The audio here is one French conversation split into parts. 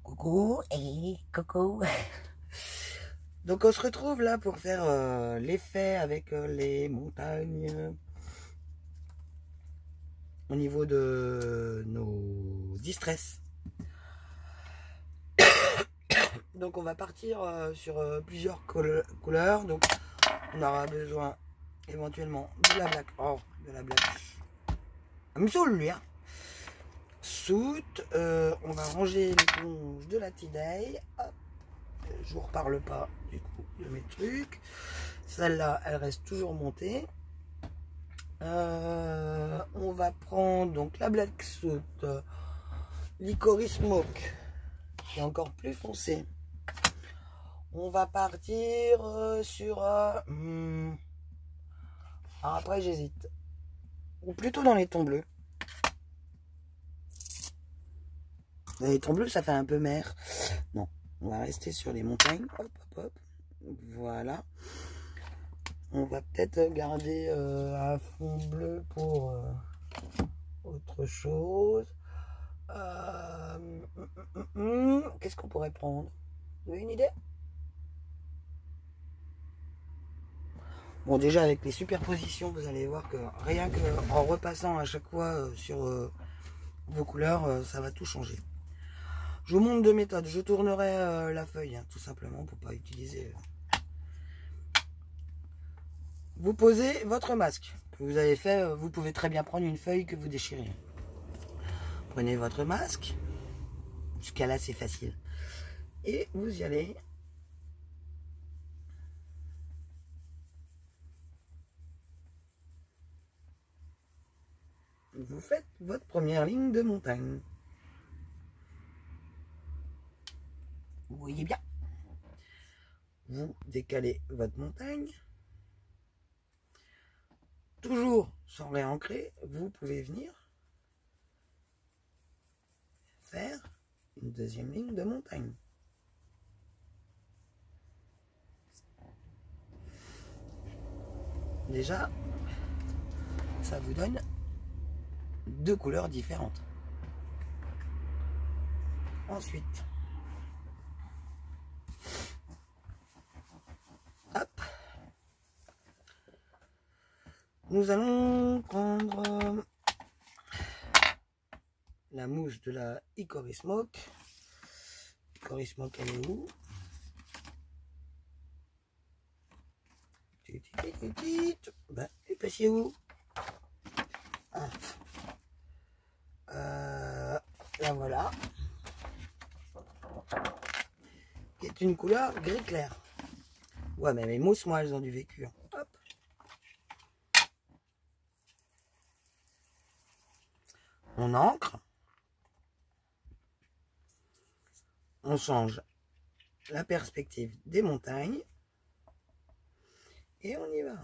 Coucou et coucou. Donc on se retrouve là pour faire l'effet avec les montagnes au niveau de nos distress. Donc on va partir sur plusieurs couleurs. Donc on aura besoin éventuellement de la black. Oh, de la black. Il me saoule lui, hein. Soot, on va ranger l'éponge de la T-Day. Hop. Je vous reparle pas du coup de mes trucs. Celle-là, elle reste toujours montée. On va prendre donc la Black Soot, Licorice Smoke, qui est encore plus foncé. On va partir sur... alors après j'hésite. Ou plutôt dans les tons bleus. Dans les tons bleus, ça fait un peu mer. Non, on va rester sur les montagnes. Hop, hop, hop. Voilà. On va peut-être garder un fond bleu pour autre chose. Qu'est-ce qu'on pourrait prendre? Vous avez une idée? Bon, déjà avec les superpositions, vous allez voir que rien qu'en repassant à chaque fois sur vos couleurs, ça va tout changer. Je vous montre deux méthodes. Je tournerai la feuille, hein, tout simplement, pour pas utiliser... Vous posez votre masque que vous avez fait. Vous pouvez très bien prendre une feuille que vous déchirez. Prenez votre masque. Jusqu'à là, c'est facile. Et vous y allez. Vous faites votre première ligne de montagne. Vous voyez bien. Vous décalez votre montagne. Toujours sans réancrer, vous pouvez venir faire une deuxième ligne de montagne. Déjà, ça vous donne deux couleurs différentes. Ensuite, hop, nous allons prendre la mousse de la Hickory Smoke. Hickory Smoke, elle est où? Ben, et passez où? La voilà. Qui est une couleur gris clair. Ouais, mais mes mousses, moi, elles ont du vécu. Hein. Hop. On ancre. On change la perspective des montagnes. Et on y va.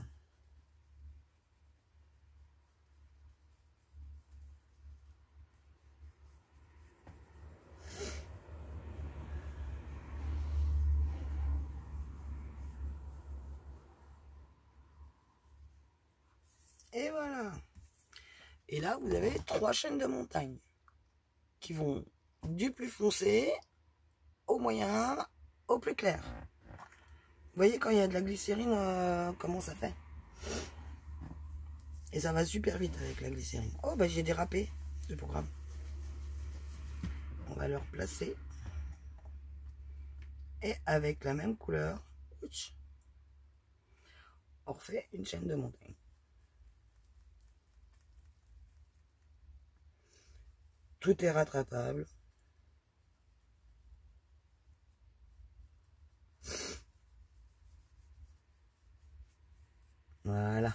Et voilà. Et là, vous avez trois chaînes de montagnes qui vont du plus foncé au moyen au plus clair. Vous voyez quand il y a de la glycérine, comment ça fait? Et ça va super vite avec la glycérine. Oh, bah j'ai dérapé, c'est pas grave. On va le replacer. Et avec la même couleur, on refait une chaîne de montagne. Tout est rattrapable. Voilà.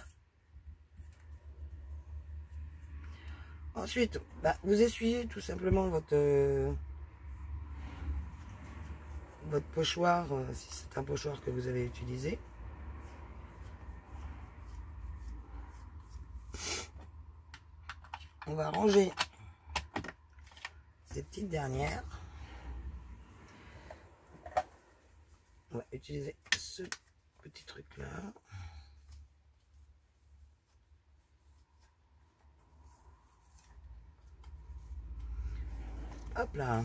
Ensuite, bah, vous essuyez tout simplement votre pochoir, si c'est un pochoir que vous avez utilisé. On va ranger ces petites dernières. On va utiliser ce petit truc là. Hop là.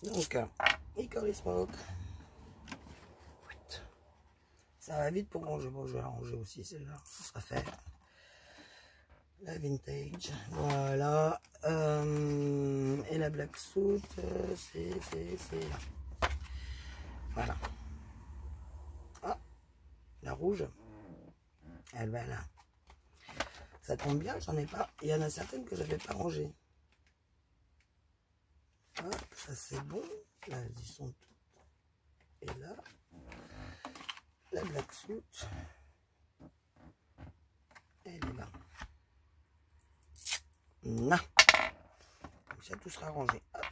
Donc, Hickory Smoke. Ça va vite pour ranger. Bon, je vais la ranger aussi, celle-là. Ça sera fait. La vintage. Voilà. Et la black suit, c'est là. Voilà. Ah, la rouge. Elle va là. Ça tombe bien, j'en ai pas. Il y en a certaines que j'avais pas rangées. Hop, ça c'est bon. Là, elles y sont toutes. Et là, la black suit. Elle est là. Non. Comme ça, tout sera rangé. Hop.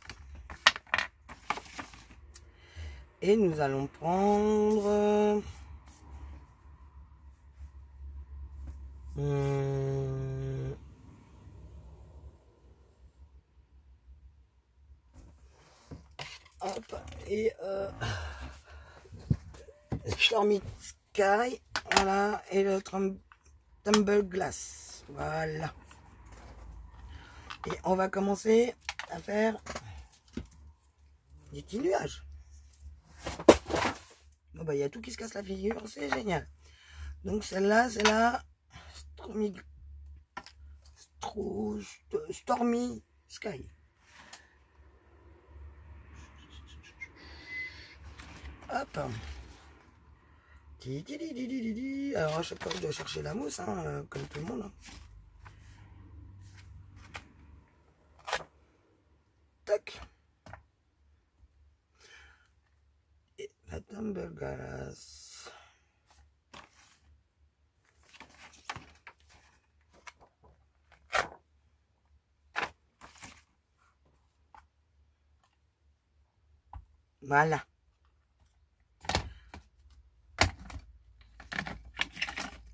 Et nous allons prendre... hop. Et... Stormy Sky. Voilà. Et le Tumble Glass. Voilà. Et on va commencer à faire des petits nuages. Bon bah il y a tout qui se casse la figure, c'est génial. Donc celle-là, c'est la Stormy Sky. Hop. Alors à chaque fois je dois chercher la mousse, hein, comme tout le monde. Tac. Et la Tumble Glass. Voilà.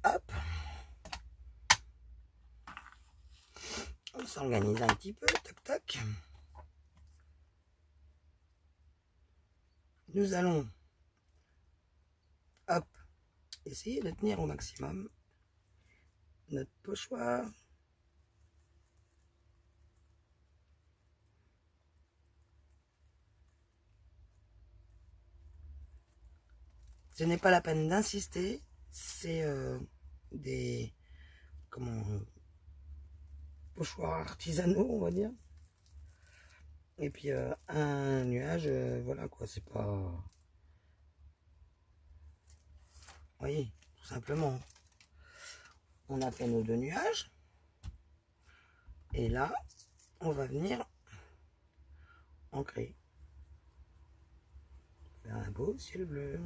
Hop. On s'organise un petit peu. Tac, tac. Nous allons, hop, essayer de tenir au maximum notre pochoir. Ce n'est pas la peine d'insister, c'est des pochoirs artisanaux, on va dire. Et puis un nuage, voilà quoi, c'est pas... Vous voyez, tout simplement. On a fait nos 2 nuages. Et là, on va venir ancrer. Faire un beau ciel bleu.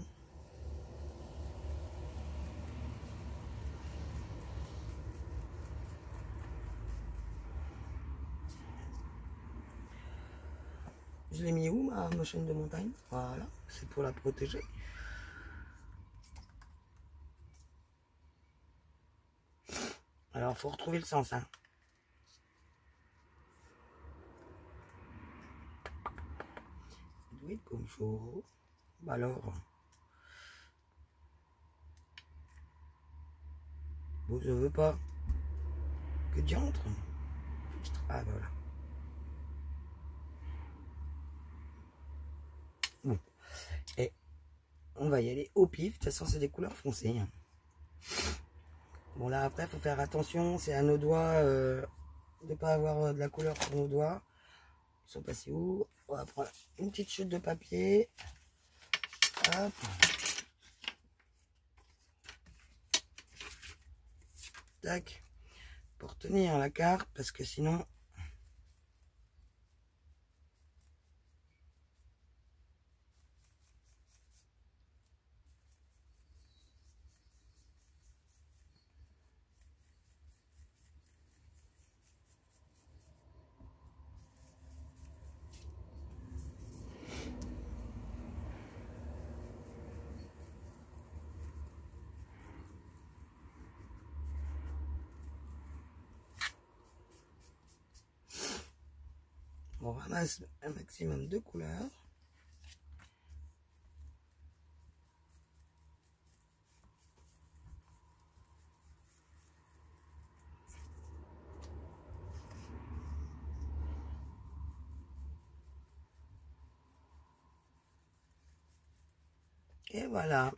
Je l'ai mis où ma chaîne de montagne? Voilà, c'est pour la protéger. Alors, il faut retrouver le sens. Hein. Ça doit être comme chaud. Bah alors. Bon, je veux pas. Que diantre. Ah, voilà. Bon. Et on va y aller au pif. De toute façon, c'est des couleurs foncées. Bon, là, après, il faut faire attention. C'est à nos doigts de ne pas avoir de la couleur sur nos doigts. Ils sont passés où? On va prendre une petite chute de papier. Hop. Tac. Pour tenir la carte, parce que sinon... On ramasse un maximum de couleurs. Et voilà.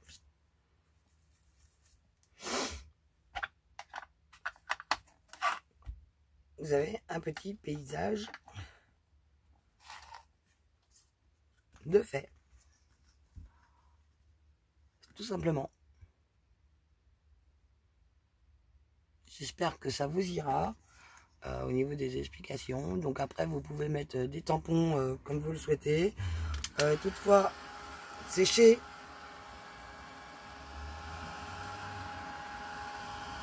Vous avez un petit paysage de fait. Tout simplement. J'espère que ça vous ira au niveau des explications. Donc après, vous pouvez mettre des tampons comme vous le souhaitez. Toutefois, sécher.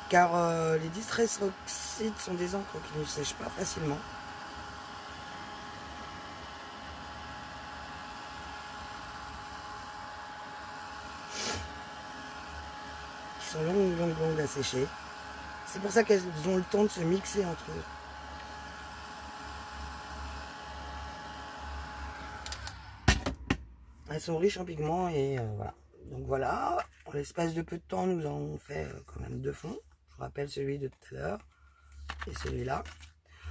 Car les distress oxydes sont des encres qui ne sèchent pas facilement. Qui sont longues à sécher. C'est pour ça qu'elles ont le temps de se mixer entre eux. Elles sont riches en pigments et voilà. Donc voilà, en l'espace de peu de temps, nous avons fait quand même 2 fonds. Je vous rappelle celui de tout à l'heure et celui-là.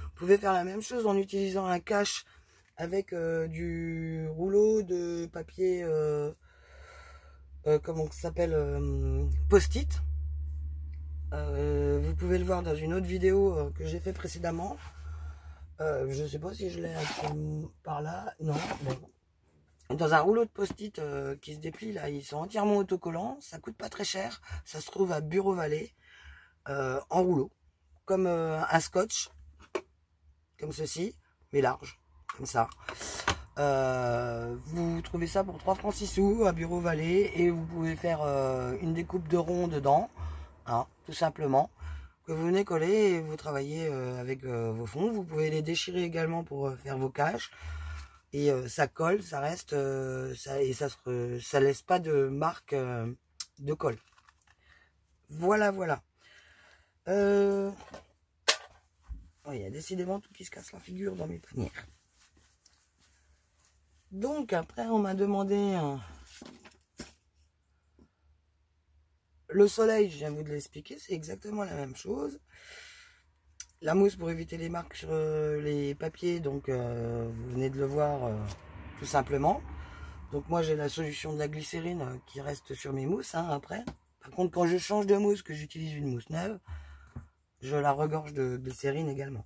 Vous pouvez faire la même chose en utilisant un cache avec du rouleau de papier, comment ça s'appelle, post-it. Vous pouvez le voir dans une autre vidéo que j'ai fait précédemment. Je ne sais pas si je l'ai par là. Non, mais dans un rouleau de post-it qui se déplie, là, ils sont entièrement autocollants. Ça coûte pas très cher. Ça se trouve à Bureau Vallée, en rouleau. Comme un scotch. Comme ceci, mais large. Comme ça. Vous trouvez ça pour 3 francs 6 sous à Bureau Vallée. Et vous pouvez faire une découpe de rond dedans. Hein, tout simplement. Que vous venez coller et vous travaillez avec vos fonds. Vous pouvez les déchirer également pour faire vos caches. Et ça colle, ça reste, ça laisse pas de marque de colle. Voilà, voilà. Il y a décidément tout qui se casse la figure dans mes panières. Donc après, on m'a demandé le soleil, je viens de vous l'expliquer, c'est exactement la même chose. La mousse pour éviter les marques sur les papiers, donc vous venez de le voir tout simplement. Donc moi j'ai la solution de la glycérine qui reste sur mes mousses après. Par contre quand je change de mousse, que j'utilise une mousse neuve, je la regorge de glycérine également.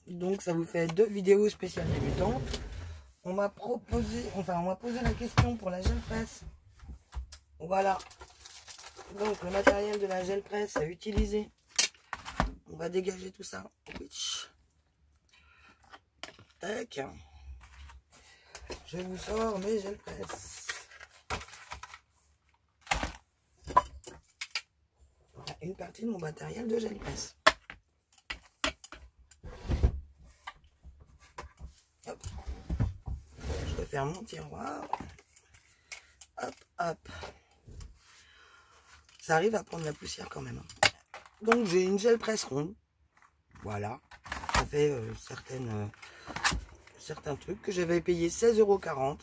Donc ça vous fait 2 vidéos spéciales débutantes. On m'a proposé, enfin on m'a posé la question pour la gel presse. Voilà. Donc le matériel de la gel presse à utiliser. On va dégager tout ça. Tac. Je vous sors mes gel presse. Voilà une partie de mon matériel de gel presse. Hop. Je referme mon tiroir. Hop, hop. Ça arrive à prendre la poussière quand même. Donc j'ai une gel presse ronde. Voilà. Ça fait certains trucs que j'avais payé 16,40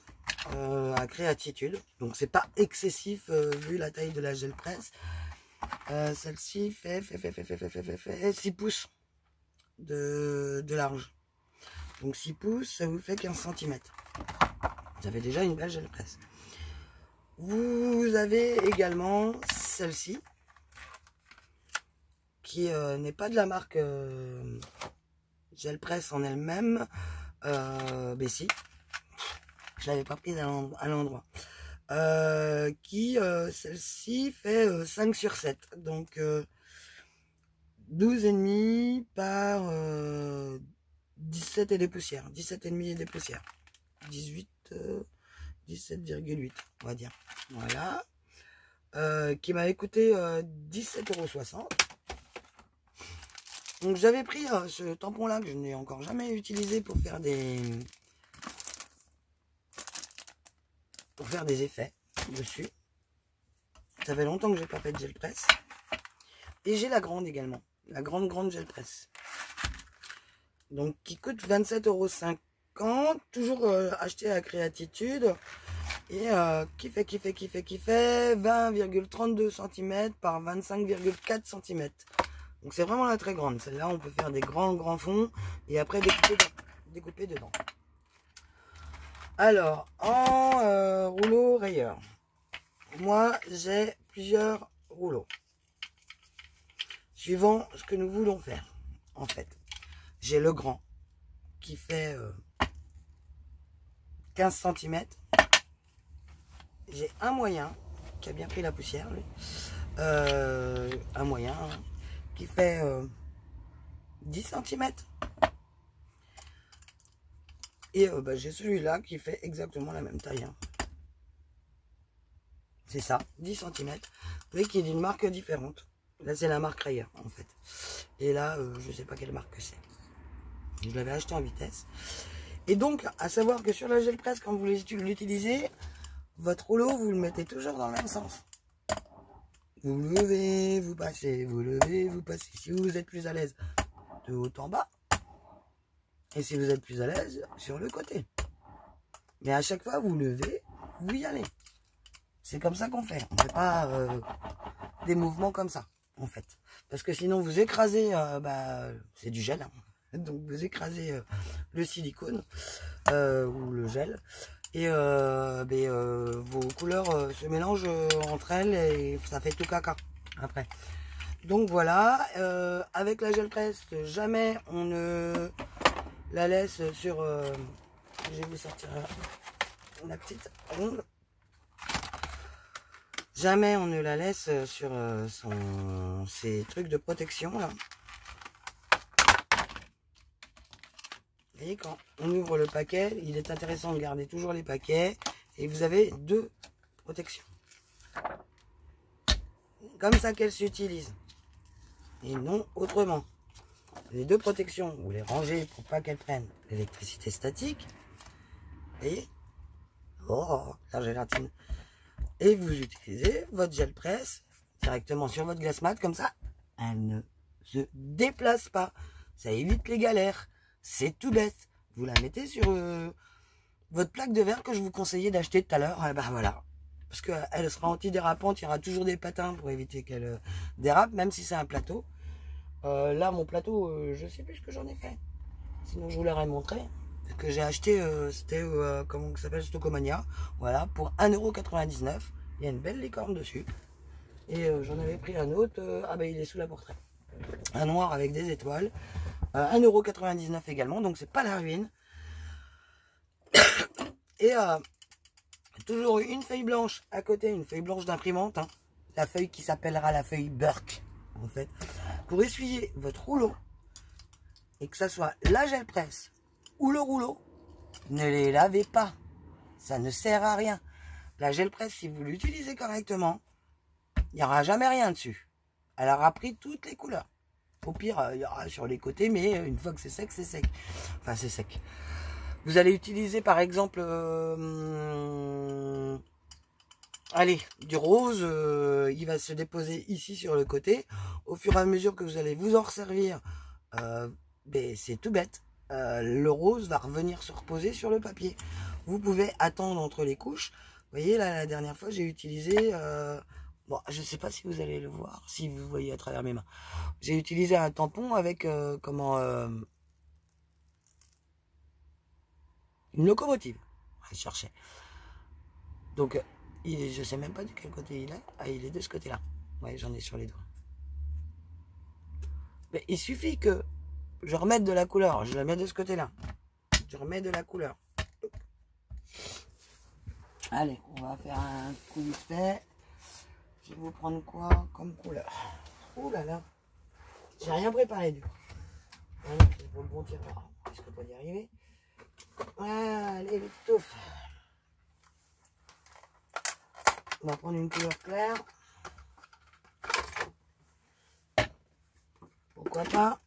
€ à Créatitude. Donc c'est pas excessif vu la taille de la gel presse. Celle-ci fait 6 pouces de large. Donc 6 pouces, ça vous fait 15 cm. Vous avez déjà une belle gel presse. Vous avez également celle-ci, qui n'est pas de la marque gel presse en elle-même, mais si, je l'avais pas prise à l'endroit. Celle-ci fait 5 sur 7, donc 12,5 par 17 et des poussières, 17,5 et des poussières, 17,8 on va dire, voilà, qui m'avait coûté 17,60 €. Donc j'avais pris ce tampon là que je n'ai encore jamais utilisé pour faire des effets dessus. Ça fait longtemps que j'ai pas fait de gel presse. Et j'ai la grande également, la grande gel presse, donc qui coûte 27,50 €, toujours acheté à Créatitude, et qui fait 20,32 cm par 25,4 cm. Donc c'est vraiment la très grande. Celle-là, on peut faire des grands fonds et après découper dedans. Alors, en rouleau rayeur, moi j'ai plusieurs rouleaux. Suivant ce que nous voulons faire, en fait. J'ai le grand qui fait 15 cm. J'ai un moyen qui a bien pris la poussière, lui. Un moyen qui fait 10 cm. Et bah, j'ai celui-là qui fait exactement la même taille. Hein. C'est ça, 10 cm. Mais qui est d'une marque différente. Là, c'est la marque Rayer, en fait. Et là, je sais pas quelle marque c'est. Je l'avais acheté en vitesse. Et donc, à savoir que sur la gel presse, quand vous l'utilisez, votre rouleau, vous le mettez toujours dans le même sens. Vous levez, vous passez, vous levez, vous passez. Si vous êtes plus à l'aise de haut en bas, et si vous êtes plus à l'aise sur le côté. Mais à chaque fois, vous levez, vous y allez. C'est comme ça qu'on fait. On ne fait pas des mouvements comme ça, en fait. Parce que sinon, vous écrasez, c'est du gel. Hein. Donc, vous écrasez le silicone ou le gel. Et vos couleurs se mélangent entre elles et ça fait tout caca après. Donc voilà, avec la gel presse, jamais on ne la laisse sur... je vais vous sortir la petite ronde. Jamais on ne la laisse sur ces trucs de protection là. Vous voyez, quand on ouvre le paquet, il est intéressant de garder toujours les paquets. Et vous avez deux protections. Comme ça qu'elles s'utilisent. Et non autrement. Les deux protections, vous les rangez pour pas qu'elles prennent l'électricité statique. Vous voyez? Oh, la gélatine. Et vous utilisez votre gel presse directement sur votre glace mat. Comme ça, elle ne se déplace pas. Ça évite les galères. C'est tout bête. Vous la mettez sur votre plaque de verre que je vous conseillais d'acheter tout à l'heure. Et ben voilà. Parce qu'elle sera antidérapante. Il y aura toujours des patins pour éviter qu'elle dérape, même si c'est un plateau. Là, mon plateau, je sais plus ce que j'en ai fait. Sinon, je vous l'aurais montré. Ce que j'ai acheté, c'était, comment ça s'appelle, Stocomania. Voilà, pour 1,99 €. Il y a une belle licorne dessus. Et j'en avais pris un autre. Il est sous la portrait. Un noir avec des étoiles. 1,99 € également, donc c'est pas la ruine. Et toujours une feuille blanche à côté, une feuille blanche d'imprimante, hein, la feuille qui s'appellera la feuille Burke, en fait, pour essuyer votre rouleau, et que ça soit la gel presse ou le rouleau, ne les lavez pas, ça ne sert à rien. La gel presse, si vous l'utilisez correctement, il n'y aura jamais rien dessus. Elle aura pris toutes les couleurs. Au pire, il y aura sur les côtés, mais une fois que c'est sec, c'est sec. Enfin, c'est sec. Vous allez utiliser, par exemple, allez, du rose. Il va se déposer ici sur le côté. Au fur et à mesure que vous allez vous en resservir, c'est tout bête. Le rose va revenir se reposer sur le papier. Vous pouvez attendre entre les couches. Vous voyez, là, la dernière fois, j'ai utilisé... bon, je ne sais pas si vous allez le voir, si vous voyez à travers mes mains. J'ai utilisé un tampon avec, une locomotive. Je cherchais. Donc, je ne sais même pas de quel côté il est. Ah, il est de ce côté-là. Ouais, j'en ai sur les doigts. Mais il suffit que je remette de la couleur. Je la mets de ce côté-là. Je remets de la couleur. Allez, on va faire un coup vite fait. Je vais vous prendre quoi comme couleur? Ouh là là. J'ai rien préparé du coup. Ah non, c'est pour le bon tireur. Je risque pas d'y arriver. Allez, les touffes. On va prendre une couleur claire. Pourquoi pas?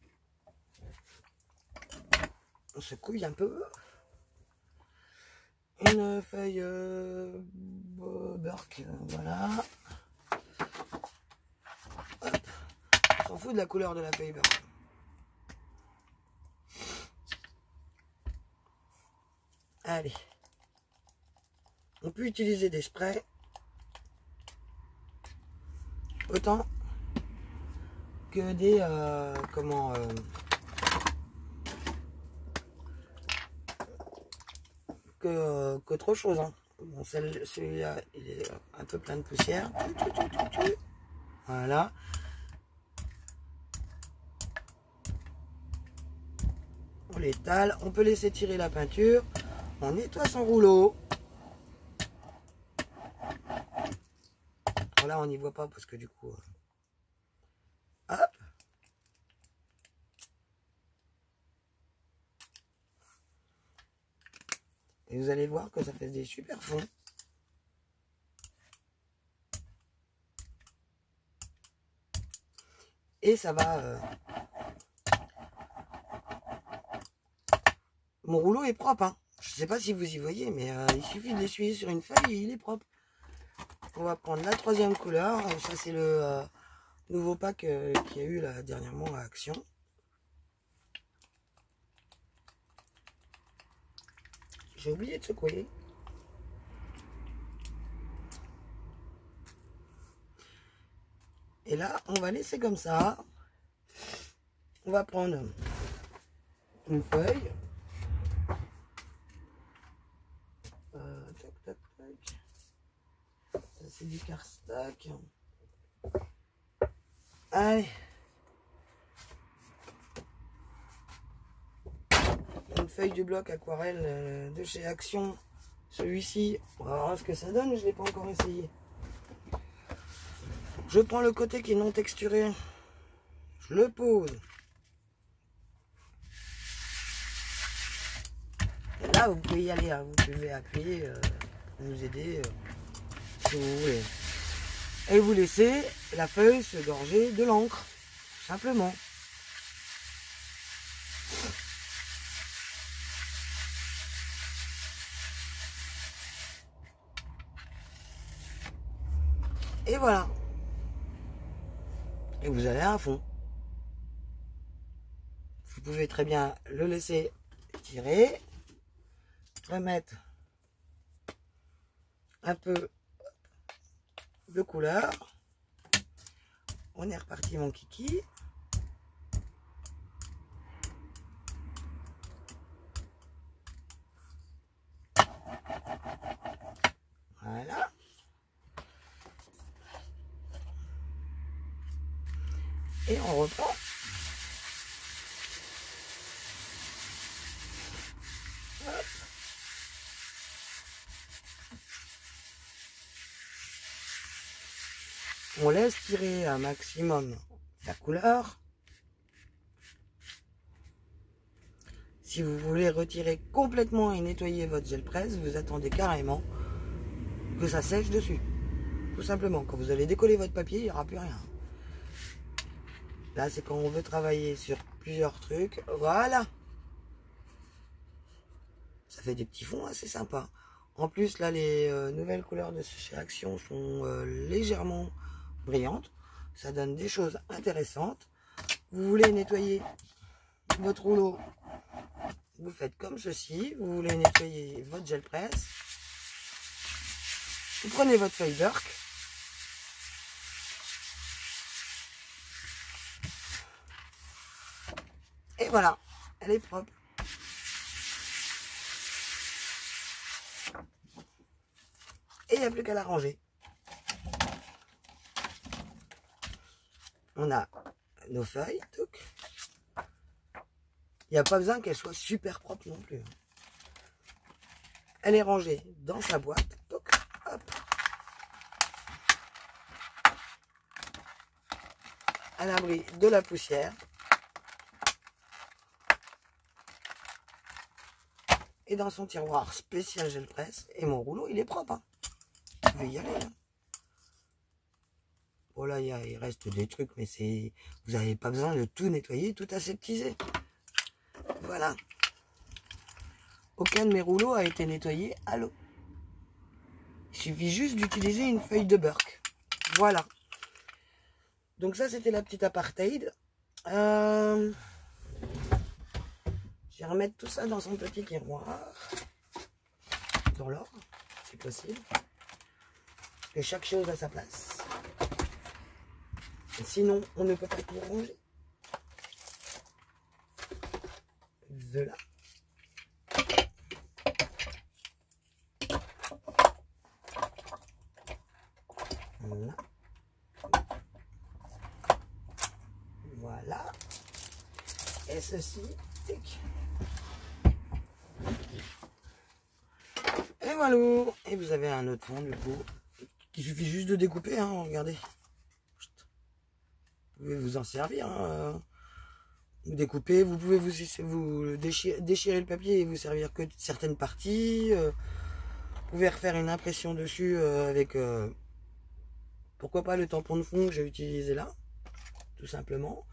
On se couille un peu. Une feuille Burke, voilà. Hop. On s'en fout de la couleur de la feuille Burke. Allez. On peut utiliser des sprays. Autant que des qu'autre chose. Hein. Bon, celui-là, il est un peu plein de poussière. Voilà. On l'étale. On peut laisser tirer la peinture. On nettoie son rouleau. Bon, là, on n'y voit pas parce que du coup... hop. Et vous allez voir que ça fait des super fonds. Et ça va... Mon rouleau est propre. Hein. Je ne sais pas si vous y voyez, mais il suffit de l'essuyer sur une feuille et il est propre. On va prendre la troisième couleur. Ça, c'est le nouveau pack qu'il y a eu là, dernièrement à Action. J'ai oublié de secouer. Et là, on va laisser comme ça. On va prendre une feuille. Tac, tac, tac. Ça, c'est du cardstock. Allez. Une feuille de bloc aquarelle de chez Action. Celui-ci, on va voir ce que ça donne. Je ne l'ai pas encore essayé. Je prends le côté qui est non texturé. Je le pose. Et là, vous pouvez y aller. Hein. Vous pouvez appuyer, vous aider si vous voulez. Et vous laissez la feuille se gorger de l'encre. Simplement. Et voilà. Et vous allez à fond. Vous pouvez très bien le laisser tirer. Remettre un peu de couleur. On est reparti mon kiki. Voilà. Et on reprend. Hop. On laisse tirer un maximum la couleur. Si vous voulez retirer complètement et nettoyer votre gel presse, vous attendez carrément que ça sèche dessus. Tout simplement, quand vous allez décoller votre papier, il n'y aura plus rien. Là, c'est quand on veut travailler sur plusieurs trucs. Voilà. Ça fait des petits fonds assez sympas. En plus, là, les nouvelles couleurs de chez Action sont légèrement brillantes. Ça donne des choses intéressantes. Vous voulez nettoyer votre rouleau, vous faites comme ceci. Vous voulez nettoyer votre gel presse, vous prenez votre feuille Burk. Et voilà, elle est propre. Et il n'y a plus qu'à la ranger. On a nos feuilles. Il n'y a pas besoin qu'elle soit super propre non plus. Elle est rangée dans sa boîte. Toc, hop. À l'abri de la poussière. Et dans son tiroir spécial gel presse. Et mon rouleau, il est propre. Hein. Vous pouvez y aller. Hein. Bon là, il reste des trucs, mais vous n'avez pas besoin de tout nettoyer, tout aseptiser. Voilà. Aucun de mes rouleaux a été nettoyé à l'eau. Il suffit juste d'utiliser une feuille de Burk. Voilà. Donc ça, c'était la petite apartheid. Je vais remettre tout ça dans son petit tiroir. Dans l'ordre, si possible. Que chaque chose a sa place. Et sinon, on ne peut pas tout ranger. Voilà. Et ceci, tic. Et voilà. Et vous avez un autre fond du coup. Il suffit juste de découper, hein, regardez. Vous pouvez vous en servir. Hein. Vous découpez, vous pouvez vous déchirer le papier et vous servir que de certaines parties. Vous pouvez refaire une impression dessus avec, pourquoi pas le tampon de fond que j'ai utilisé là, tout simplement.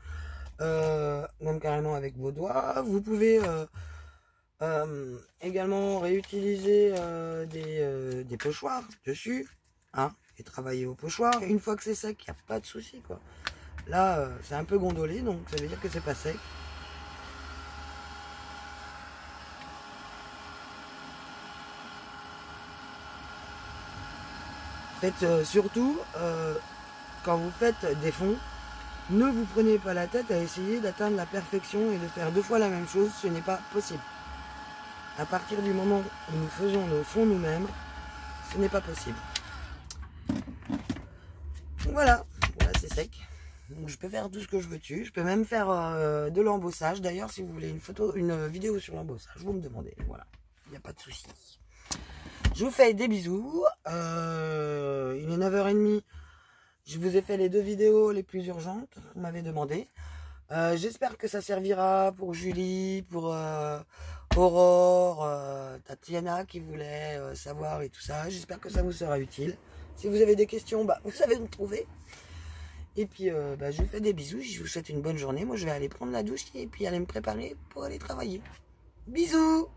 Même carrément avec vos doigts. Vous pouvez également réutiliser des pochoirs dessus. Hein, et travailler au pochoir. Une fois que c'est sec, il n'y a pas de souci, quoi. Là, c'est un peu gondolé, donc ça veut dire que c'est pas sec. Faites surtout, quand vous faites des fonds, ne vous prenez pas la tête à essayer d'atteindre la perfection et de faire 2 fois la même chose, ce n'est pas possible. À partir du moment où nous faisons nos fonds nous-mêmes, ce n'est pas possible. Voilà, voilà, c'est sec. Donc je peux faire tout ce que je veux dessus. Je peux même faire de l'embossage. D'ailleurs, si vous voulez une vidéo sur l'embossage, vous me demandez. Voilà, il n'y a pas de souci. Je vous fais des bisous. Il est 9h30. Je vous ai fait les 2 vidéos les plus urgentes. Vous m'avez demandé. J'espère que ça servira pour Julie, pour Aurore, Tatiana qui voulait savoir et tout ça. J'espère que ça vous sera utile. Si vous avez des questions, bah, vous savez me trouver. Et puis, je vous fais des bisous. Je vous souhaite une bonne journée. Moi, je vais aller prendre la douche et puis aller me préparer pour aller travailler. Bisous!